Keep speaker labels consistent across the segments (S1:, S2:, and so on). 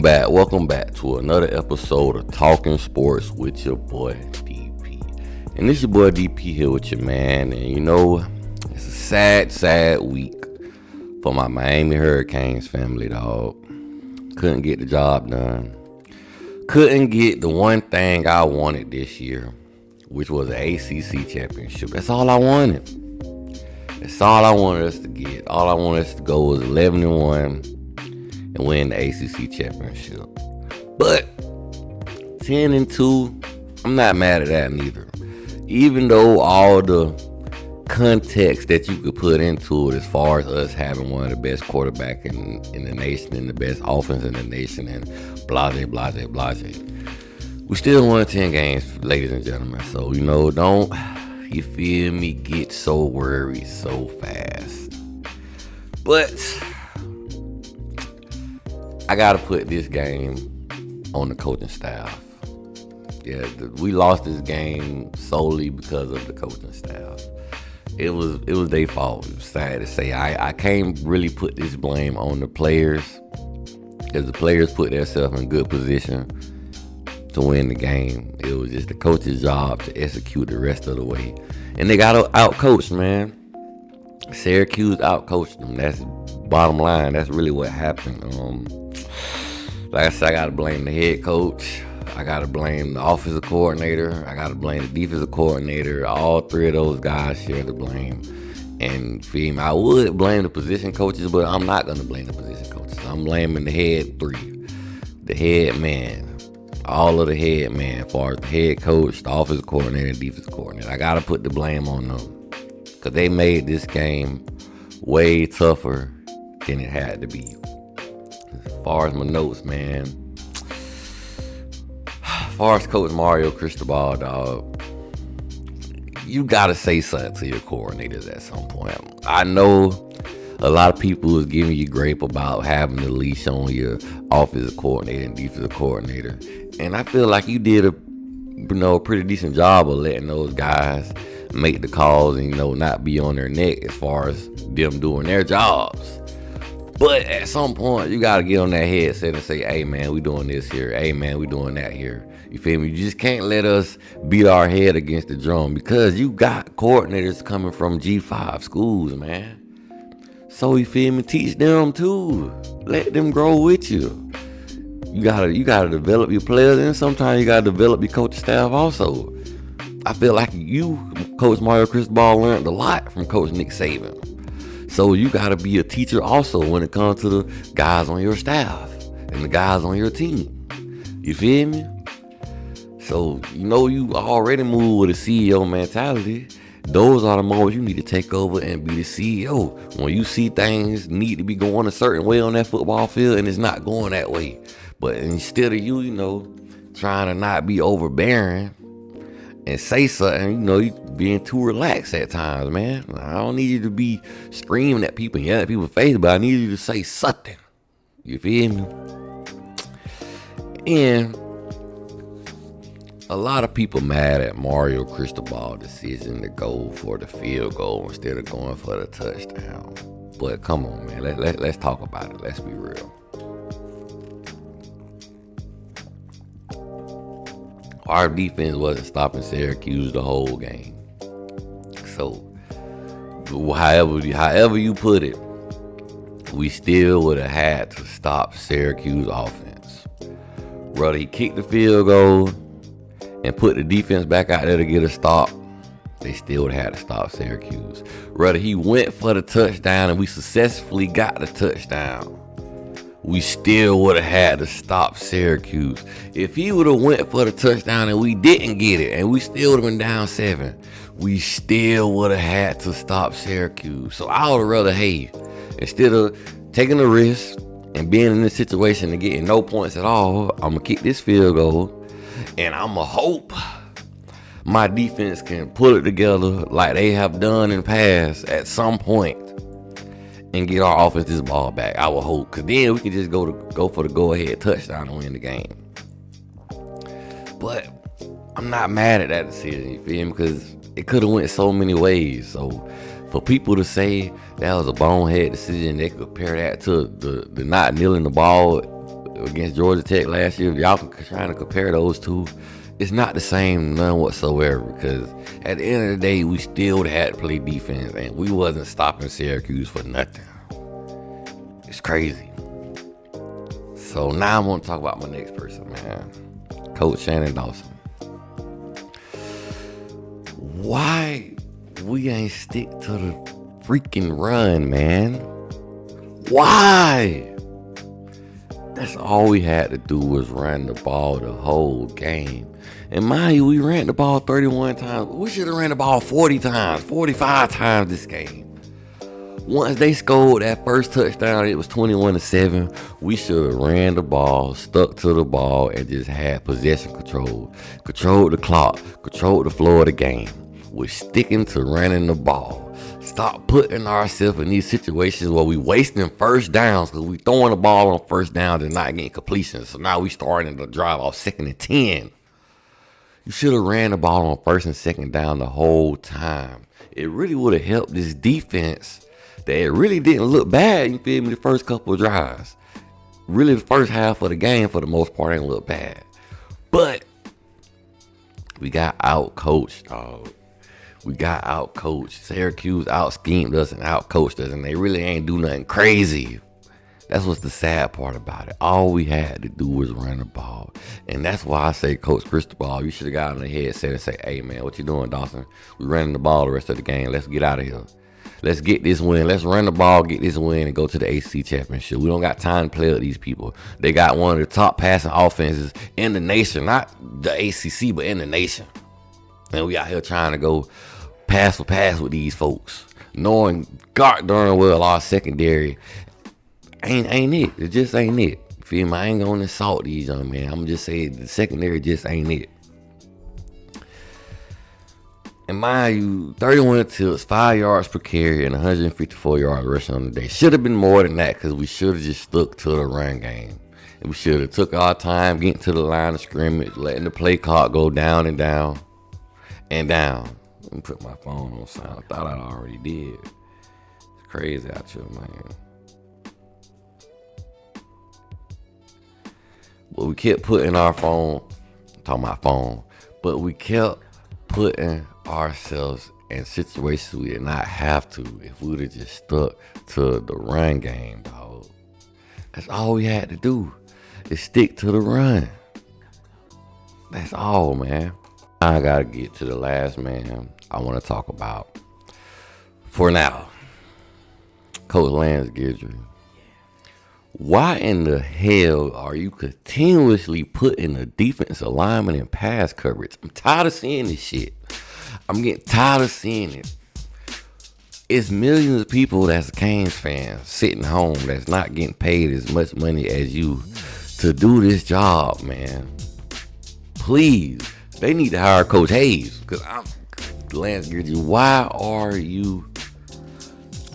S1: Welcome back to another episode of Talking Sports with your boy DP. And this your boy DP here with your man. And you know, it's a sad week for my Miami Hurricanes family, dog. Couldn't get the job done. Couldn't get the one thing I wanted this year, which was an ACC championship. That's all I wanted. That's all I wanted us to get. All I wanted us to go was 11-1. And win the ACC championship. But 10-2, I'm not mad at that neither. Even though all the context that you could put into it as far as us having one of the best quarterbacks in the nation and the best offense in the nation and blase. We still won 10 games, ladies and gentlemen. So, you know, don't, you feel me, get so worried so fast. But I gotta put this game on the coaching staff. Yeah, we lost this game solely because of the coaching staff. It was their fault. It was sad to say. I can't really put this blame on the players, because the players put themselves in good position to win the game. It was just the coach's job to execute the rest of the way, and they got out-coached, man. Syracuse out-coached them. That's bottom line. That's really what happened. Like I said, I gotta blame the head coach. I gotta blame the offensive coordinator. I gotta blame the defensive coordinator. All three of those guys share the blame. And feel me, I would blame the position coaches, but I'm not gonna blame the position coaches. I'm blaming the head three, the head man, all of the head man, as far as the head coach, the offensive coordinator, and defensive coordinator. I gotta put the blame on them, because they made this game way tougher than it had to be. As far as my notes, man. As far as Coach Mario Cristobal, dog, you gotta say something to your coordinators at some point. I know a lot of people is giving you gripe about having the leash on your offensive coordinator and defensive coordinator, and I feel like you did a pretty decent job of letting those guys make the calls and not be on their neck as far as them doing their jobs. But at some point, you got to get on that headset and say, hey, man, we doing this here. Hey, man, we doing that here. You feel me? You just can't let us beat our head against the drum, because you got coordinators coming from G5 schools, man. So, you feel me? Teach them, too. Let them grow with you. You gotta develop your players, and sometimes you got to develop your coaching staff also. I feel like you, Coach Mario Cristobal, learned a lot from Coach Nick Saban. So you got to be a teacher also when it comes to the guys on your staff and the guys on your team. You feel me? So, you already move with a CEO mentality. Those are the moments you need to take over and be the CEO. When you see things need to be going a certain way on that football field and it's not going that way. But instead of you, trying to not be overbearing and say something, you being too relaxed at times, man. I don't need you to be screaming at people, yelling at people's face, but I need you to say something. You feel me? And a lot of people mad at Mario Cristobal's decision to go for the field goal instead of going for the touchdown. But come on, man. Let's talk about it. Let's be real. Our defense wasn't stopping Syracuse the whole game. So, however you put it, we still would have had to stop Syracuse offense. Whether he kicked the field goal and put the defense back out there to get a stop, they still would have had to stop Syracuse. Whether he went for the touchdown and we successfully got the touchdown, we still would have had to stop Syracuse. If he would have went for the touchdown and we didn't get it and we still would have been down 7, we still would have had to stop Syracuse. So I would rather, instead of taking the risk and being in this situation and getting no points at all, I'm going to kick this field goal and I'm going to hope my defense can pull it together like they have done in the past at some point and get our offense this ball back. I would hope, because then we can just go for the go-ahead touchdown and win the game. But I'm not mad at that decision, you feel me? Because it could have went so many ways. So for people to say that was a bonehead decision, they compare that to the not kneeling the ball against Georgia Tech last year, if y'all trying to compare those two, it's not the same, none whatsoever, because at the end of the day, we still had to play defense, and we wasn't stopping Syracuse for nothing. It's crazy. So now I'm going to talk about my next person, man. Coach Shannon Dawson. Why we ain't stick to the freaking run, man? Why? That's all we had to do was run the ball the whole game. And mind you, we ran the ball 31 times. We should have ran the ball 40 times, 45 times this game. Once they scored that first touchdown, it was 21-7. We should have ran the ball, stuck to the ball, and just had possession control. Controlled the clock, controlled the flow of the game. We're sticking to running the ball. Stop putting ourselves in these situations where we wasting first downs because we throwing the ball on first down and not getting completion. So now we starting to drive off 2nd and 10. You should have ran the ball on 1st and 2nd down the whole time. It really would have helped this defense that it really didn't look bad, you feel me, the first couple of drives. Really the first half of the game for the most part ain't look bad. But we got out-coached, dog. We got out-coached. Syracuse out-schemed us and out-coached us, and they really ain't do nothing crazy. That's what's the sad part about it. All we had to do was run the ball. And that's why I say, Coach Cristobal, you should have got on the headset and say, hey, man, what you doing, Dawson? We running the ball the rest of the game. Let's get out of here. Let's get this win. Let's run the ball, get this win, and go to the ACC championship. We don't got time to play with these people. They got one of the top passing offenses in the nation. Not the ACC, but in the nation. And we out here trying to go pass for pass with these folks. Knowing God darn well our secondary ain't it. It just ain't it. Feel me? I ain't gonna insult these young men. I'm just saying the secondary just ain't it. And mind you, 31 attempts, 5 yards per carry, and 154 yards rushing on the day. Should have been more than that because we should have just stuck to the run game. And we should have took our time getting to the line of scrimmage, letting the play clock go down and down and down. Let me put my phone on silent. I thought I already did. It's crazy out here, man. But we kept putting our phone, I'm talking about phone, but we kept putting ourselves in situations we did not have to if we would have just stuck to the run game, dog. That's all we had to do is stick to the run. That's all, man. I gotta get to the last man I want to talk about for now. Coach Lance Guidry. Why in the hell are you continuously putting the defense alignment in pass coverage? I'm tired of seeing this shit. I'm getting tired of seeing it. It's millions of people that's Canes fans sitting home that's not getting paid as much money as you to do this job, man. Please, they need to hire Coach Hayes because I'm Lance Guidry. Why are you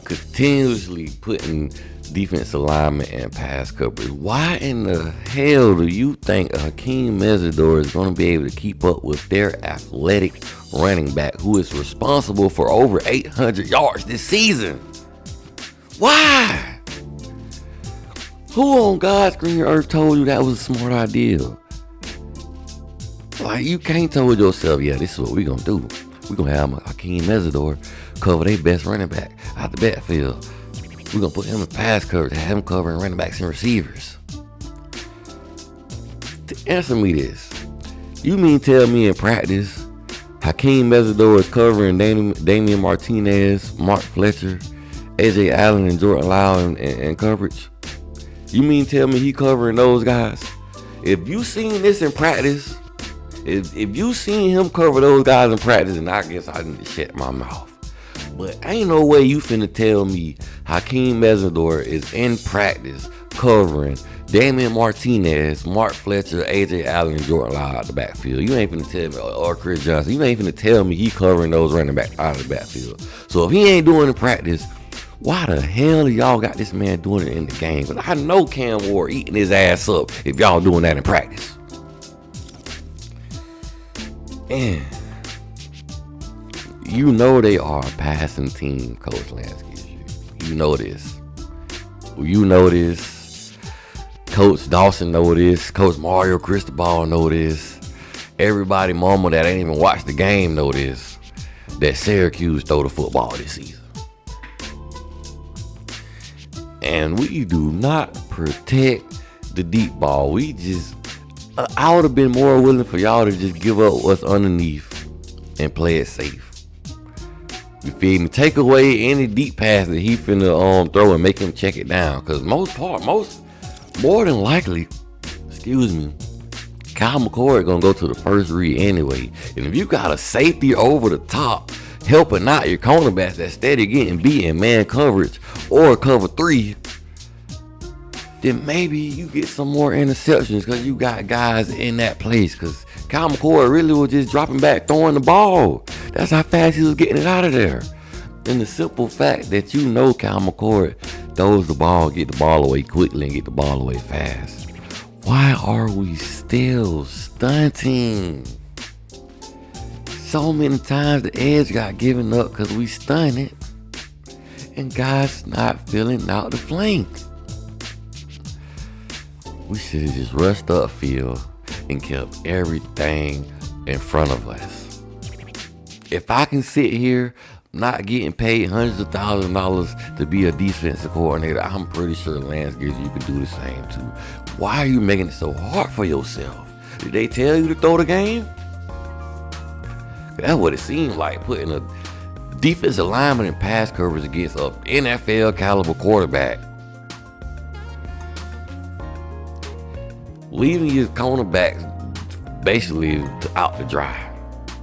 S1: continuously putting defense alignment and pass coverage? Why in the hell do you think Hakeem Mesidor is going to be able to keep up with their athletic running back who is responsible for over 800 yards this season? Why? Who on God's green earth told you that was a smart idea? Like, you can't tell yourself, yeah, this is what we're going to do. We're going to have Hakeem Mesidor cover their best running back out the backfield. We're going to put him in pass coverage, have him covering running backs and receivers. Answer me this. You mean tell me in practice, Hakeem Mesidor is covering Damian Martinez, Mark Fletcher, AJ Allen, and Jordan Lau in coverage? You mean tell me he covering those guys? If you seen this in practice, if you seen him cover those guys in practice, then I guess I need to shut my mouth. But ain't no way you finna tell me Hakeem Mesidor is in practice covering Damian Martinez, Mark Fletcher, AJ Allen, and Jordan Lau out the backfield. You ain't finna tell me, or Chris Johnson, you ain't finna tell me he covering those running backs out of the backfield. So if he ain't doing it in practice, why the hell y'all got this man doing it in the game? Because I know Cam Ward eating his ass up if y'all doing that in practice. And you know they are a passing team, Coach Lance Guidry. You know this. You know this. Coach Dawson know this. Coach Mario Cristobal know this. Everybody mama that ain't even watched the game know this. That Syracuse throw the football this season. And we do not protect the deep ball. We just, I would have been more willing for y'all to just give up what's underneath and play it safe. You feel me? Take away any deep pass that he finna throw and make him check it down. Cause more than likely, Kyle McCord gonna go to the first read anyway. And if you got a safety over the top, helping out your cornerbacks that steady getting beat in man coverage or cover 3, then maybe you get some more interceptions because you got guys in that place. Because Kyle McCord really was just dropping back, throwing the ball. That's how fast he was getting it out of there. And the simple fact that Kyle McCord throws the ball, get the ball away quickly, and get the ball away fast. Why are we still stunting? So many times the edge got given up because we stunned it. And guys not filling out the flank. We should have just rushed upfield and kept everything in front of us. If I can sit here not getting paid hundreds of thousands of dollars to be a defensive coordinator, I'm pretty sure Lance gives you can do the same too. Why are you making it so hard for yourself? Did they tell you to throw the game? That's what it seemed like, putting a defensive lineman in pass coverage against a NFL caliber quarterback. Leaving your cornerbacks basically out to dry.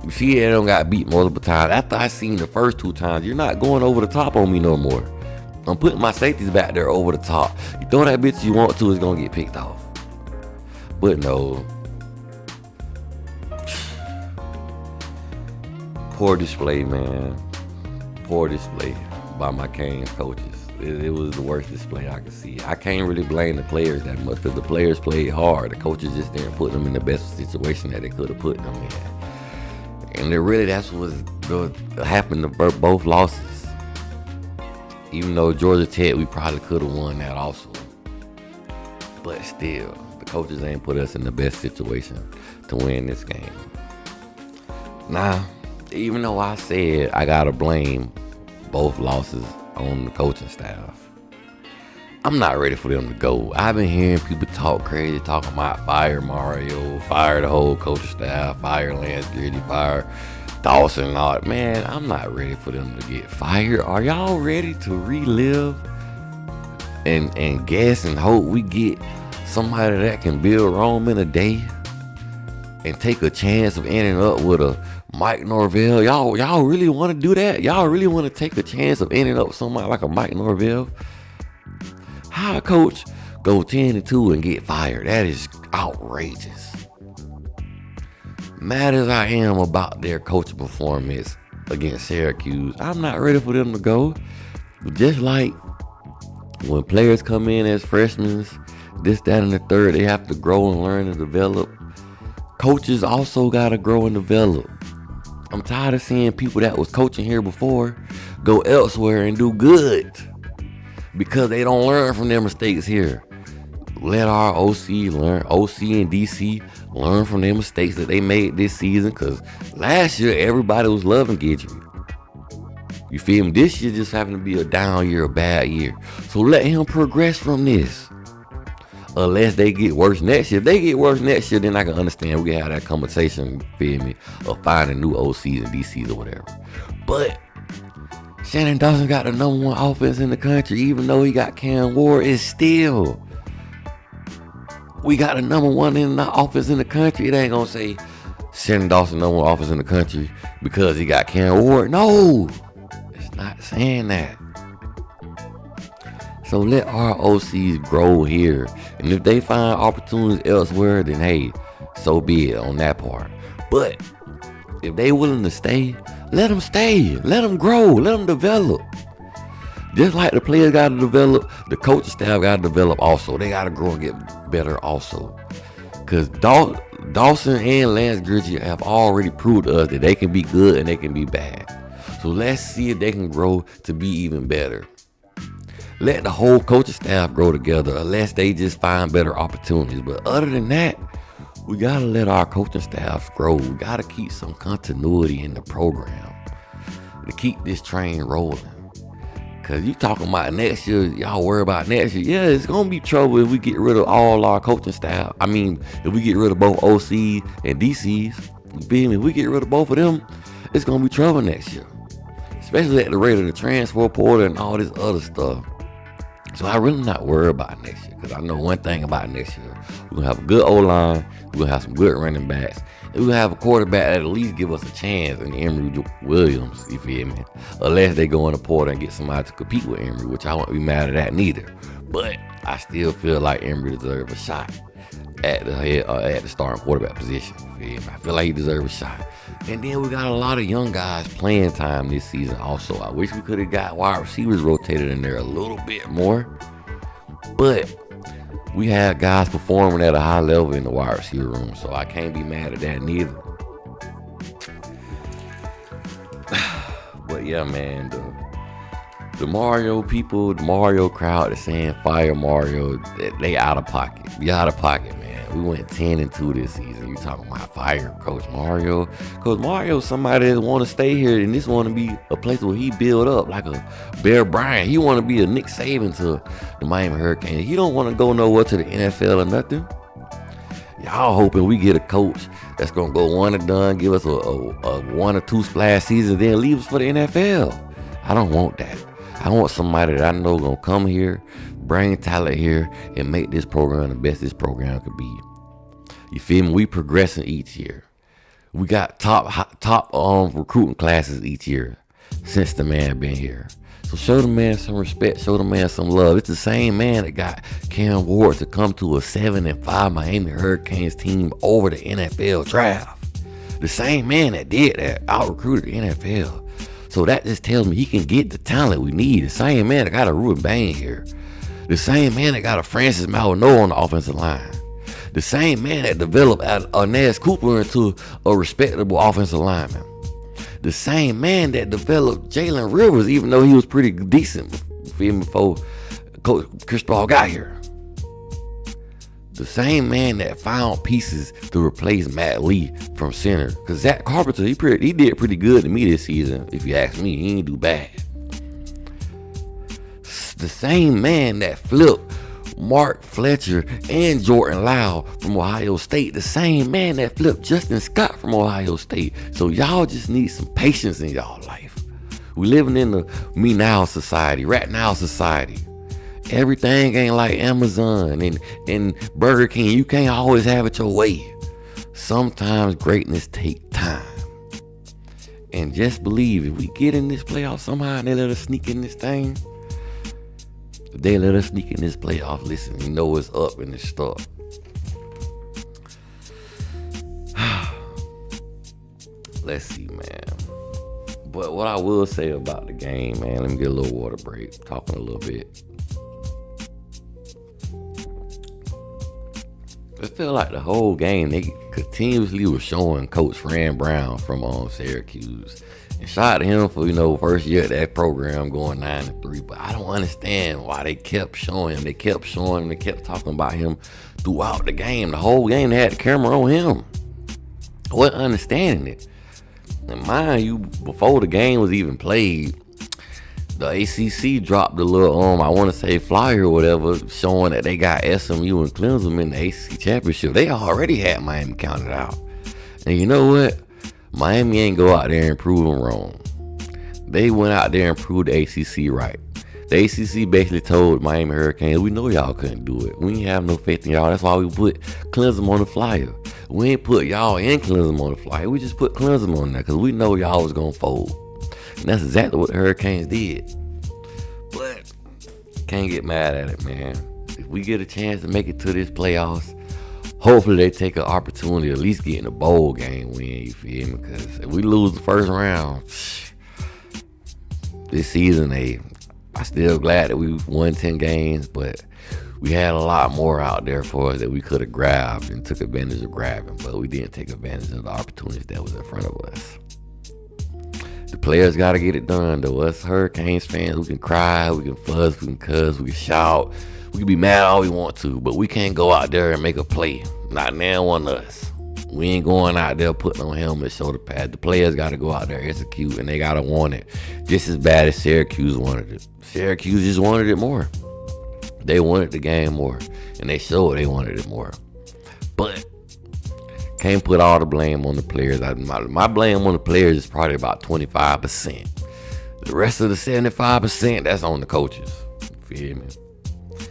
S1: You see, they don't got beat multiple times. After I seen the first 2 times, you're not going over the top on me no more. I'm putting my safeties back there over the top. You throw that bitch you want to, it's gonna get picked off. But no. Poor display, man. Poor display by my Canes coaches. It was the worst display I could see. I can't really blame the players that much because the players played hard. The coaches just didn't put them in the best situation that they could have put them in. And that's what happened to both losses. Even though Georgia Tech, we probably could have won that also. But still, the coaches ain't put us in the best situation to win this game. Now, even though I said I gotta blame both losses on the coaching staff, I'm not ready for them to go. I've been hearing people talk crazy, talking about fire Mario, fire the whole coaching staff, fire Lance Griddy, fire Dawson and all that. Man, I'm not ready for them to get fired. Are y'all ready to relive and guess and hope we get somebody that can build Rome in a day and take a chance of ending up with a Mike Norvell? Y'all really want to do that? Y'all really want to take a chance of ending up with somebody like a Mike Norvell? How a coach go 10-2 and get fired? That is outrageous. Mad as I am about their coaching performance against Syracuse, I'm not ready for them to go. Just like when players come in as freshmen, this, that, and the third, they have to grow and learn and develop. Coaches also got to grow and develop. I'm tired of seeing people that was coaching here before go elsewhere and do good because they don't learn from their mistakes here. Let our OC and DC learn from their mistakes that they made this season, because last year everybody was loving Guidry. You feel me? This year just happened to be a down year, a bad year. So let him progress from this. Unless they get worse next year. If they get worse next year, then I can understand. We can have that conversation, feel me, of finding new OCs and DCs or whatever. But Shannon Dawson got the number 1 offense in the country, even though he got Cam Ward. It's still, we got the number 1 in the offense in the country. It ain't gonna say Shannon Dawson number 1 offense in the country because he got Cam Ward. No, it's not saying that. So let our OCs grow here. And if they find opportunities elsewhere, then hey, so be it on that part. But if they willing to stay, let them stay. Let them grow. Let them develop. Just like the players got to develop, the coaching staff got to develop also. They got to grow and get better also. Because Dawson and Lance Griddy have already proved to us that they can be good and they can be bad. So let's see if they can grow to be even better. Let the whole coaching staff grow together unless they just find better opportunities. But other than that, we got to let our coaching staff grow. We got to keep some continuity in the program to keep this train rolling. Because you talking about next year, y'all worry about next year. Yeah, it's going to be trouble if we get rid of all our coaching staff. I mean, if we get rid of both OCs and DCs, you feel me? If we get rid of both of them, it's going to be trouble next year. Especially at the rate of the transfer portal and all this other stuff. So I really not worried about next year, because I know one thing about next year. We're going to have a good O-line. We're going to have some good running backs. And we're going to have a quarterback that at least give us a chance in Emory Williams, you feel me? Unless they go in the portal and get somebody to compete with Emory, which I won't be mad at that neither. But I still feel like Emory deserves a shot at the head, at the starting quarterback position. You feel me? I feel like he deserves a shot. And then we got a lot of young guys playing time this season also. I wish we could have got wide receivers rotated in there a little bit more. But we had guys performing at a high level in the wide receiver room, so I can't be mad at that neither. But yeah, man, the Mario people, the Mario crowd is saying fire Mario. They out of pocket. Be out of pocket, man. We went 10-2 this season. You talking about fire Coach Mario? Coach Mario, somebody that want to stay here, and this want to be a place where he build up like a Bear Bryant. He want to be a Nick Saban to the Miami Hurricanes. He don't want to go nowhere to the NFL or nothing. Y'all hoping we get a coach that's gonna go one and done, give us a 1 or 2 splash seasons, then leave us for the NFL. I don't want that. I want somebody that I know gonna come here, bring talent here, and make this program the best this program could be. You feel me? We progressing each year. We got top recruiting classes each year since the man been here. So show the man some respect, show the man some love. It's the same man that got Cam Ward to come to a 7-5 Miami Hurricanes team over the NFL draft. The same man that did that out-recruited the NFL. So that just tells me he can get the talent we need. The same man that got a Ruben Bain here. The same man that got a Francis Maldonado on the offensive line. The same man that developed Arnaz Cooper into a respectable offensive lineman. The same man that developed Jalen Rivers, even though he was pretty decent before Coach Cristobal got here. The same man that found pieces to replace Matt Lee from center. Because Zach Carpenter, he did pretty good to me this season. If you ask me, he ain't do bad. The same man that flipped Mark Fletcher and Jordan Lau from Ohio State. The same man that flipped Justin Scott from Ohio State. So y'all just need some patience in y'all life. We living in the me now society, right now society. Everything ain't like Amazon and Burger King. You can't always have it your way. Sometimes greatness take time. And just believe, if we get in this playoff somehow and they let us sneak in this thing, if they let us sneak in this playoff, listen, you know it's up and it's stuck. Let's see, man. But what I will say about the game, man, let me get a little water break, talking a little bit. I feel like the whole game, they continuously were showing Coach Fran Brown from Syracuse. And shout out to him for, first year at that program going 9-3. But I don't understand why they kept showing him. They kept showing him. They kept talking about him throughout the game. The whole game, they had the camera on him. I wasn't understanding it. And mind you, before the game was even played, the ACC dropped the little, I want to say flyer or whatever, showing that they got SMU and Clemson in the ACC championship. They already had Miami counted out. And you know what? Miami ain't go out there and prove them wrong. They went out there and proved the ACC right. The ACC basically told Miami Hurricanes, we know y'all couldn't do it. We ain't have no faith in y'all. That's why we put Clemson on the flyer. We ain't put y'all in Clemson on the flyer. We just put Clemson on there because we know y'all was going to fold. And that's exactly what the Hurricanes did. But can't get mad at it, man. If we get a chance to make it to this playoffs, hopefully they take an opportunity to at least get in a bowl game win, you feel me? Because if we lose the first round, this season, I'm still glad that we won 10 games, but we had a lot more out there for us that we could have grabbed and took advantage of grabbing, but we didn't take advantage of the opportunities that was in front of us. The players got to get it done, though. Us Hurricanes fans, we can cry, we can fuss, we can cuss, we can shout, we can be mad all we want to, but we can't go out there and make a play. Not now on us. We ain't going out there putting on helmets, shoulder pads. The players got to go out there, execute, and they got to want it just as bad as Syracuse wanted it. Syracuse just wanted it more. They wanted the game more, and they showed they wanted it more. But can't put all the blame on the players. My blame on the players is probably about 25%. The rest of the 75%, that's on the coaches. You feel me?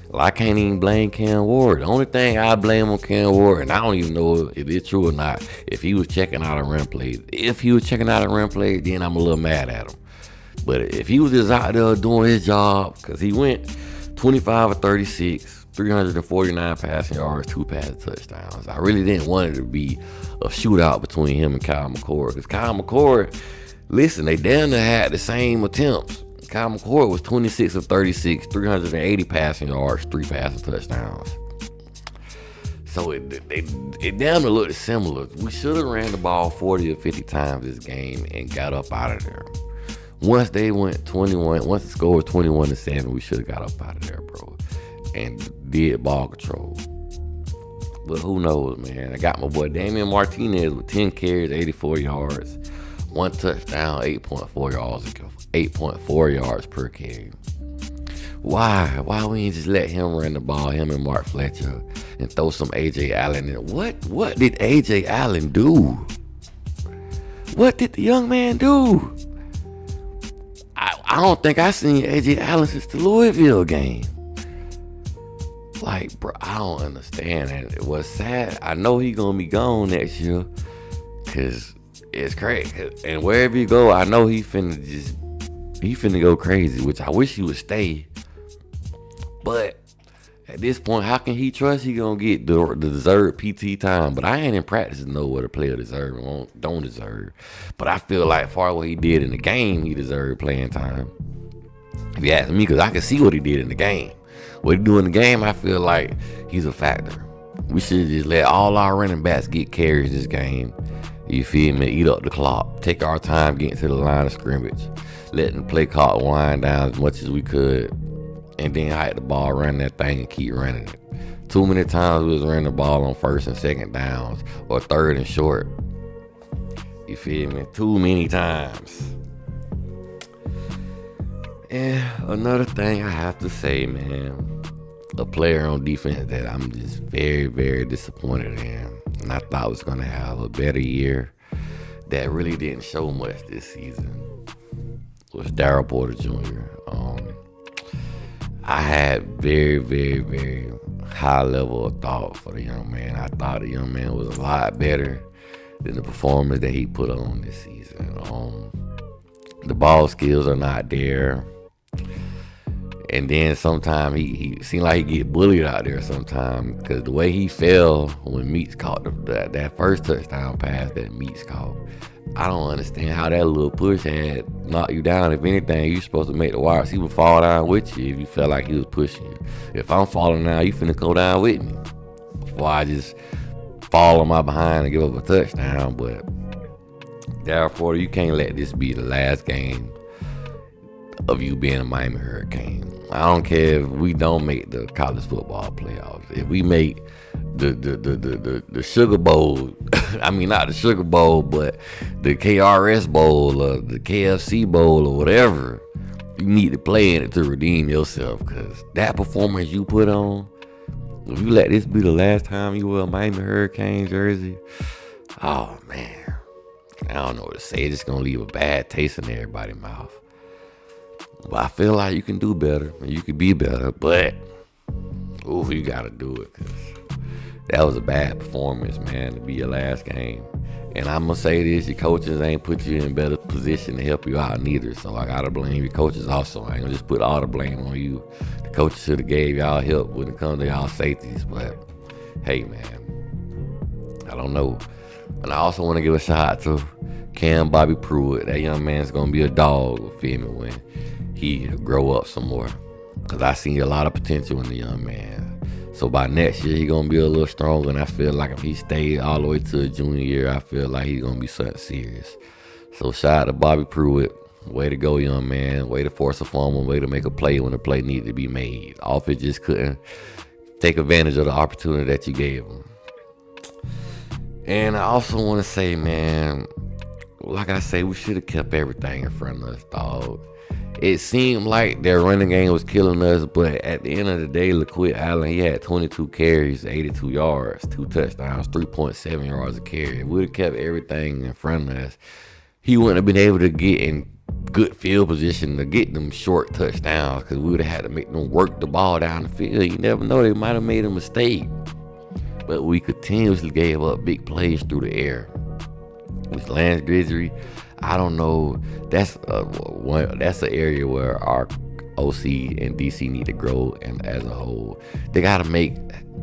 S1: Well, I can't even blame Cam Ward. The only thing I blame on Cam Ward, and I don't even know if it's true or not, if he was checking out a run play. If he was checking out a run play, then I'm a little mad at him. But if he was just out there doing his job, because he went 25 or 36, 349 passing yards, 2 passing touchdowns. I really didn't want it to be a shootout between him and Kyle McCord. Because Kyle McCord, listen, they damn near had the same attempts. Kyle McCord was 26 of 36, 380 passing yards, 3 passing touchdowns. So it damn near looked similar. We should have ran the ball 40 or 50 times this game and got up out of there. Once they went 21, once the score was 21-7, we should have got up out of there, bro, and did ball control. But who knows, man? I got my boy Damian Martinez with 10 carries, 84 yards, 1 touchdown, 8.4 yards per carry. Why we ain't just let him run the ball, him and Mark Fletcher, and throw some A.J. Allen in? What did A.J. Allen do? What did the young man do? I don't think I seen A.J. Allen since the Louisville game. Like, bro, I don't understand. And it was sad. I know he gonna be gone next year, cause it's crazy. And wherever he go, I know he finna go crazy. Which I wish he would stay. But at this point, how can he trust he gonna get the deserved PT time? But I ain't in practice to know what a player deserve and don't deserve. But I feel like far what he did in the game, he deserved playing time. If you ask me, because I can see what he did in the game. What he do in the game, I feel like he's a factor. We should just let all our running backs get carries this game. You feel me? Eat up the clock. Take our time getting to the line of scrimmage. Letting the play clock wind down as much as we could. And then hide the ball, run that thing, and keep running it. Too many times we was running the ball on 1st and 2nd downs or 3rd and short. You feel me? Too many times. And another thing I have to say, man, a player on defense that I'm just very, very disappointed in, and I thought was going to have a better year, that really didn't show much this season, was Darryl Porter Jr. I had very, very, very high level of thought for the young man. I thought the young man was a lot better than the performance that he put on this season. The ball skills are not there. And then sometimes he seemed like he get bullied out there sometimes, because the way he fell when Meeks caught that first touchdown pass that Meeks caught, I don't understand how that little push had knocked you down. If anything, you're supposed to make the wide receiver fall down with you if you felt like he was pushing you. If I'm falling down, you finna go down with me before I just fall on my behind and give up a touchdown. But Darryl Porter, you can't let this be the last game of you being a Miami Hurricane. I don't care if we don't make the college football playoffs. If we make the Sugar Bowl, I mean not the Sugar Bowl, but the KRS Bowl or the KFC Bowl or whatever, you need to play in it to redeem yourself. Because that performance you put on, if you let this be the last time you wear a Miami Hurricane jersey, oh man, I don't know what to say. It's just gonna leave a bad taste in everybody's mouth. But I feel like you can do better. You can be better. But, ooh, you got to do it. Because that was a bad performance, man, to be your last game. And I'm going to say this. Your coaches ain't put you in a better position to help you out neither. So I got to blame your coaches also. I ain't going to just put all the blame on you. The coaches should have gave y'all help when it comes to y'all safeties. But, hey, man, I don't know. And I also want to give a shout out to Cam Bobby Pruitt. That young man's going to be a dog, feel me, when he grow up some more, because I see a lot of potential in the young man. So by next year, he gonna be a little stronger, and I feel like if he stayed all the way to the junior year, I feel like he's gonna be something serious. So shout out to Bobby Pruitt. Way to go, young man. Way to force a fumble. Way to make a play when a play needed to be made. Offense just couldn't take advantage of the opportunity that you gave them. And I also want to say, man, like I say, we should have kept everything in front of us, dog. It seemed like their running game was killing us, but at the end of the day, LaQuint Allen, he had 22 carries, 82 yards, 2 touchdowns, 3.7 yards a carry. If we would have kept everything in front of us, he wouldn't have been able to get in good field position to get them short touchdowns, because we would have had to make them work the ball down the field. You never know, they might have made a mistake. But we continuously gave up big plays through the air. With Lance Gridgery, I don't know. That's an area where our OC and DC need to grow, and as a whole, they got to make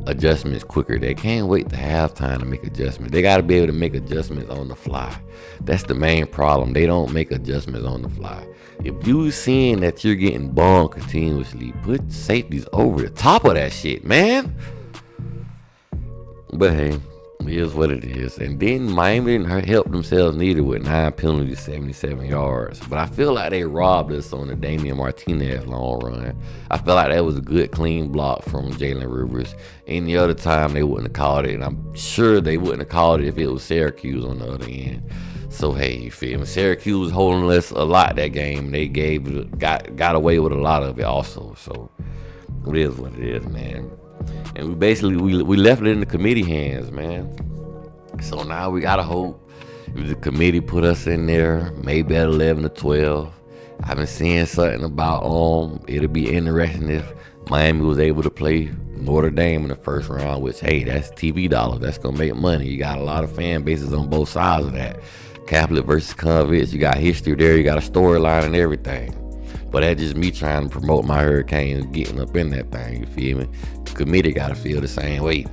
S1: adjustments quicker. They can't wait to halftime to make adjustments. They got to be able to make adjustments on the fly. That's the main problem. They don't make adjustments on the fly. If you seeing that you're getting bombed continuously, put safeties over the top of that shit, man. But hey, it is what it is. And then Miami didn't help themselves neither with 9 penalties, 77 yards. But I feel like they robbed us on the Damian Martinez long run. I feel like that was a good, clean block from Jalen Rivers. Any other time, they wouldn't have called it. And I'm sure they wouldn't have called it if it was Syracuse on the other end. So, hey, you feel me? Syracuse was holding us a lot that game. They got away with a lot of it also. So, it is what it is, man. And we basically we left it in the committee hands, man. So now we gotta hope if the committee put us in there, maybe at 11 or 12. I've been seeing something about it'll be interesting if Miami was able to play Notre Dame in the first round, which, hey, that's TV dollars. That's gonna make money. You got a lot of fan bases on both sides of that. Catholic versus convicts. You got history there. You got a storyline and everything. But that's just me trying to promote my Hurricanes getting up in that thing, you feel me? The committee got to feel the same way.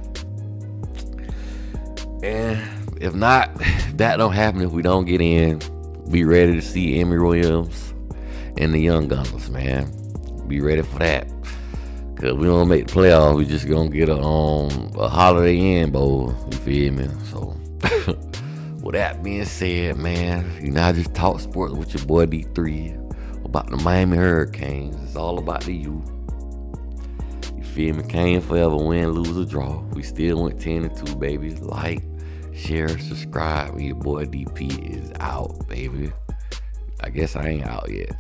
S1: And if not, if that don't happen, if we don't get in, be ready to see Emory Williams and the Young Gunners, man. Be ready for that. Because we don't make the playoffs, we just going to get a Holiday Inn Bowl, you feel me? So, with that being said, man, I just talk sports with your boy D3. About the Miami Hurricanes. It's all about the U. You feel me? Can't forever win, lose, or draw. We still went 10-2, baby. Like, share, subscribe. Your boy DP is out, baby. I guess I ain't out yet.